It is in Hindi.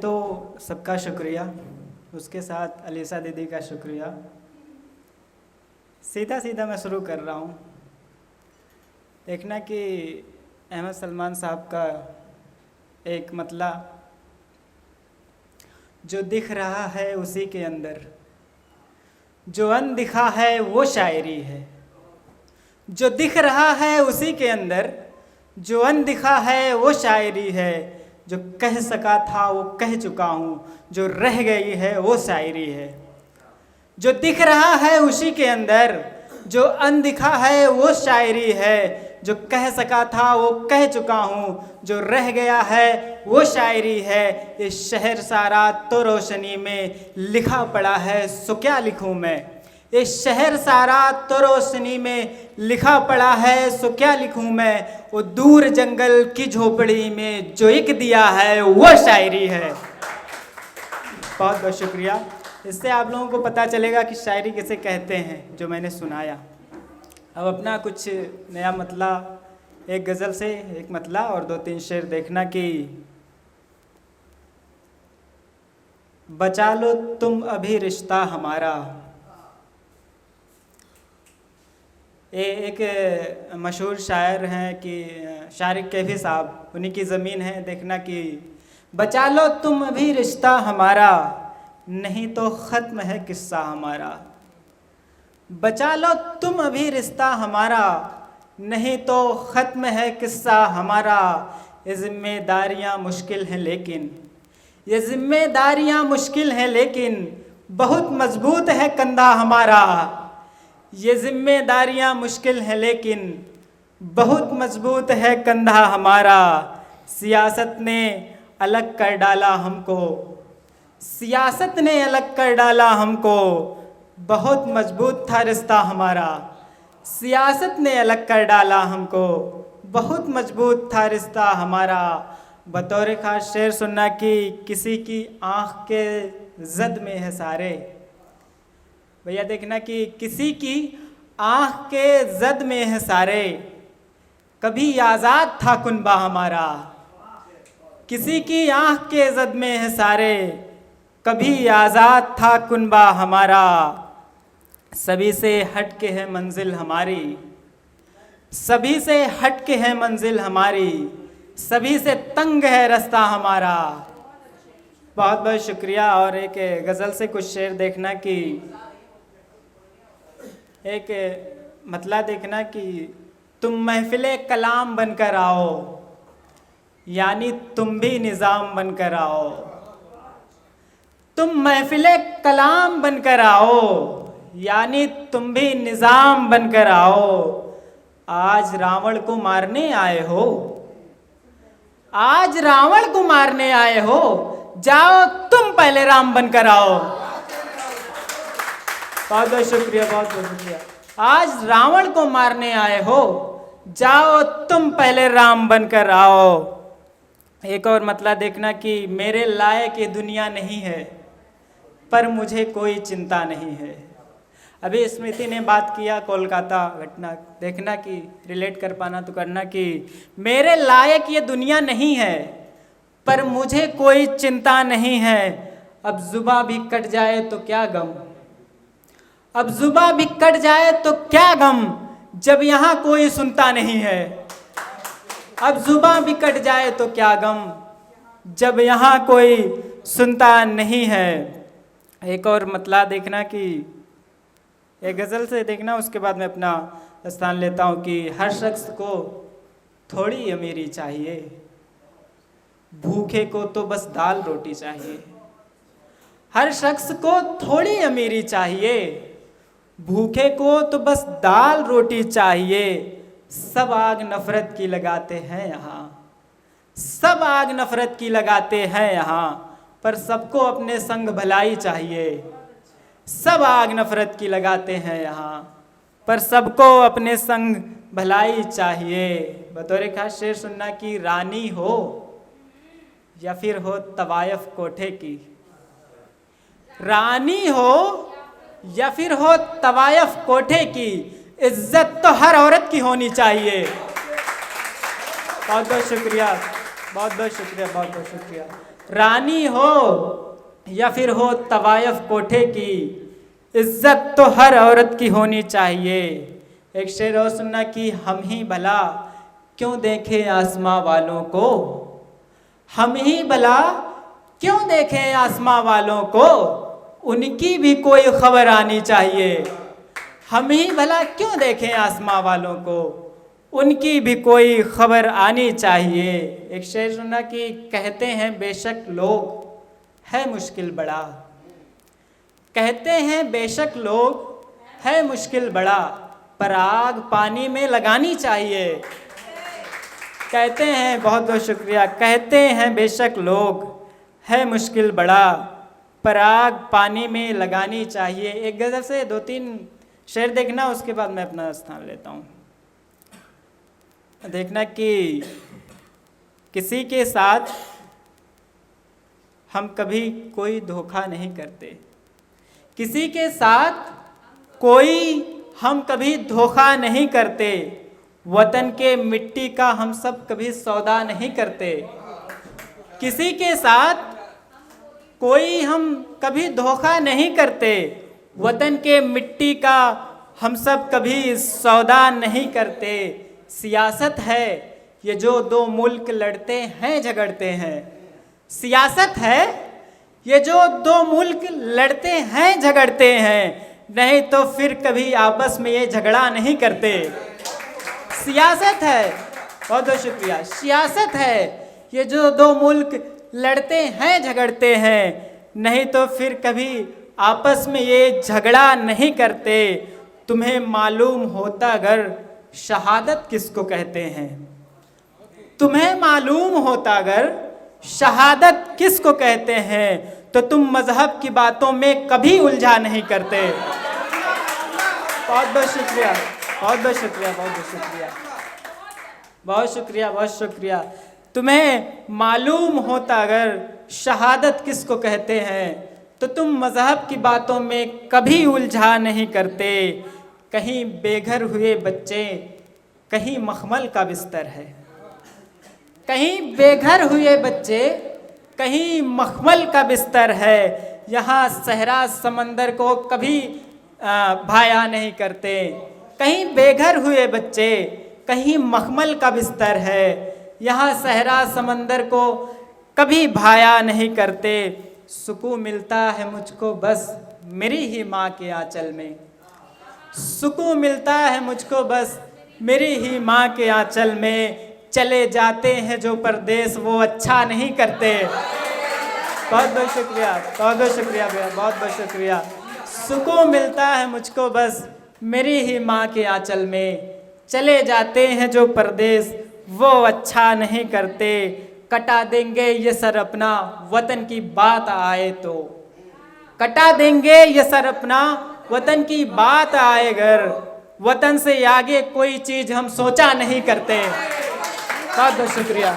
तो सबका शुक्रिया, उसके साथ अलीसा दीदी का शुक्रिया। सीधा सीधा मैं शुरू कर रहा हूँ। देखना कि अहमद सलमान साहब का एक मतला, जो दिख रहा है उसी के अंदर, जो अनदिखा है वो शायरी है। जो दिख रहा है उसी के अंदर, जो अनदिखा है वो शायरी है। जो कह सका था वो कह चुका हूँ, जो रह गई है वो शायरी है। जो दिख रहा है उसी के अंदर, जो अनदिखा है वो शायरी है। जो कह सका था वो कह चुका हूँ, जो रह गया है वो शायरी है। ये शहर सारा तो रोशनी में लिखा पड़ा है, सो क्या लिखूँ मैं। ये शहर सारा तो रोशनी में लिखा पड़ा है, सो क्या लिखूँ मैं। वो दूर जंगल की झोपड़ी में जो एक दिया है वो शायरी है। बहुत बहुत शुक्रिया। इससे आप लोगों को पता चलेगा कि शायरी किसे कहते हैं, जो मैंने सुनाया। अब अपना कुछ नया मतला, एक गज़ल से एक मतला और 2-3 शेर देखना कि बचा लो तुम अभी रिश्ता हमारा। ये एक मशहूर शायर हैं कि शारिक कैफी साहब, उन्हीं की ज़मीन है। देखना कि बचा लो तुम अभी रिश्ता हमारा, नहीं तो ख़त्म है किस्सा हमारा। बचा लो तुम अभी रिश्ता हमारा, नहीं तो ख़त्म है किस्सा हमारा। ये ज़िम्मेदारियाँ मुश्किल हैं लेकिन, ये ज़िम्मेदारियाँ मुश्किल हैं लेकिन बहुत मज़बूत है कंधा हमारा। ये ज़िम्मेदारियाँ मुश्किल हैं लेकिन बहुत मज़बूत है कंधा हमारा। सियासत ने अलग कर डाला हमको, सियासत ने अलग कर डाला हमको, बहुत मजबूत था रिश्ता हमारा। सियासत ने अलग कर डाला हमको, बहुत मजबूत था रिश्ता हमारा। बतौर ख़ास शेर सुनना कि किसी की आँख के जद में है सारे। भैया देखना कि किसी की आँख के जद में है सारे, कभी आज़ाद था कुनबा हमारा। किसी की आँख के जद में है सारे, कभी आज़ाद था कुनबा हमारा। सभी से हट के है मंजिल हमारी, सभी से हट के है मंजिल हमारी, सभी से तंग है रास्ता हमारा। बहुत बहुत शुक्रिया। और एक गज़ल से कुछ शेर देखना कि एक मतला देखना कि तुम महफिले कलाम बनकर आओ, यानी तुम भी निज़ाम बनकर आओ। तुम महफिले कलाम बनकर आओ, यानी तुम भी निज़ाम बनकर आओ। आज रावण को मारने आए हो, आज रावण को मारने आए हो, जाओ तुम पहले राम बनकर आओ। बहुत बहुत शुक्रिया, बहुत बहुत शुक्रिया। आज रावण को मारने आए हो, जाओ तुम पहले राम बनकर आओ। एक और मतला देखना कि मेरे लायक ये दुनिया नहीं है, पर मुझे कोई चिंता नहीं है। अभी स्मृति ने बात किया कोलकाता घटना, देखना कि रिलेट कर पाना तो करना कि मेरे लायक ये दुनिया नहीं है, पर मुझे कोई चिंता नहीं है। अब जुबा भी कट जाए तो क्या गम, अब जुबा भी कट जाए तो क्या गम, जब यहाँ कोई सुनता नहीं है। अब जुबा भी कट जाए तो क्या गम, जब यहाँ कोई सुनता नहीं है। एक और मतला देखना कि एक गज़ल से देखना, उसके बाद मैं अपना स्थान लेता हूँ कि हर शख्स को थोड़ी अमीरी चाहिए, भूखे को तो बस दाल रोटी चाहिए। हर शख्स को थोड़ी अमीरी चाहिए, भूखे को तो बस दाल रोटी चाहिए। सब आग नफ़रत की लगाते हैं यहाँ, सब आग नफ़रत की लगाते हैं यहाँ, पर सबको अपने संग भलाई चाहिए। सब आग नफ़रत की लगाते हैं यहाँ, पर सबको अपने संग भलाई चाहिए। बतौर खास शेर सुनना कि रानी हो या फिर हो तवायफ कोठे की, रानी हो या फिर हो तवायफ कोठे की, इज्जत तो हर औरत की होनी चाहिए। बहुत बहुत शुक्रिया, बहुत बहुत शुक्रिया, बहुत बहुत शुक्रिया। रानी हो या फिर हो तवायफ कोठे की, इज्जत तो हर औरत की होनी चाहिए। एक शेर और सुनना कि हम ही भला क्यों देखें आसमां वालों को, हम ही भला क्यों देखें आसमां वालों को, उनकी भी कोई खबर आनी चाहिए। हम ही भला क्यों देखें आसमां वालों को, उनकी भी कोई खबर आनी चाहिए। एक शेर सुना कि कहते हैं बेशक लोग है मुश्किल बड़ा, कहते हैं बेशक लोग है मुश्किल बड़ा, पर आग पानी में लगानी चाहिए। कहते हैं, बहुत बहुत शुक्रिया, कहते हैं बेशक लोग है मुश्किल बड़ा, पर आग पानी में लगानी चाहिए। एक गज़ल से 2-3 शेर देखना, उसके बाद मैं अपना स्थान लेता हूँ। देखना कि किसी के साथ हम कभी कोई धोखा नहीं करते, किसी के साथ कोई हम कभी धोखा नहीं करते, वतन के मिट्टी का हम सब कभी सौदा नहीं करते। किसी के साथ कोई हम कभी धोखा नहीं करते, वतन के मिट्टी का हम सब कभी सौदा नहीं करते। सियासत है ये जो दो मुल्क लड़ते हैं झगड़ते हैं, सियासत है ये जो दो मुल्क लड़ते हैं झगड़ते हैं, नहीं तो फिर कभी आपस में ये झगड़ा नहीं करते। सियासत है, बहुत बहुत शुक्रिया, सियासत है ये जो दो मुल्क लड़ते हैं झगड़ते हैं, नहीं तो फिर कभी आपस में ये झगड़ा नहीं करते। तुम्हें मालूम होता अगर शहादत किसको कहते हैं, तुम्हें मालूम होता अगर शहादत किसको कहते हैं, तो तुम मजहब की बातों में कभी उलझा नहीं करते। बहुत बहुत शुक्रिया, बहुत बहुत शुक्रिया, बहुत बहुत शुक्रिया, बहुत शुक्रिया, बहुत शुक्रिया। तुम्हें मालूम होता अगर शहादत किसको कहते हैं, तो तुम मजहब की बातों में कभी उलझा नहीं करते। कहीं बेघर हुए बच्चे, कहीं मखमल का बिस्तर है, कहीं बेघर हुए बच्चे, कहीं मखमल का बिस्तर है। यहाँ सहरा समंदर को कभी भाया नहीं करते। कहीं बेघर हुए बच्चे, कहीं मखमल का बिस्तर है, यहाँ सहरा समंदर को कभी भाया नहीं करते। सुकून मिलता है मुझको बस मेरी ही माँ के आंचल में, सुकून मिलता है मुझको बस मेरी ही माँ के आंचल में। चले जाते हैं जो परदेश वो अच्छा नहीं करते। बहुत बहुत शुक्रिया, बहुत बहुत शुक्रिया भैया, बहुत बहुत शुक्रिया। सुकून मिलता है मुझको बस मेरी ही माँ के आंचल में, चले जाते हैं जो परदेश वो अच्छा नहीं करते। कटा देंगे ये सर अपना वतन की बात आए तो, कटा देंगे ये सर अपना वतन की बात आए घर, वतन से आगे कोई चीज़ हम सोचा नहीं करते। बहुत बहुत शुक्रिया।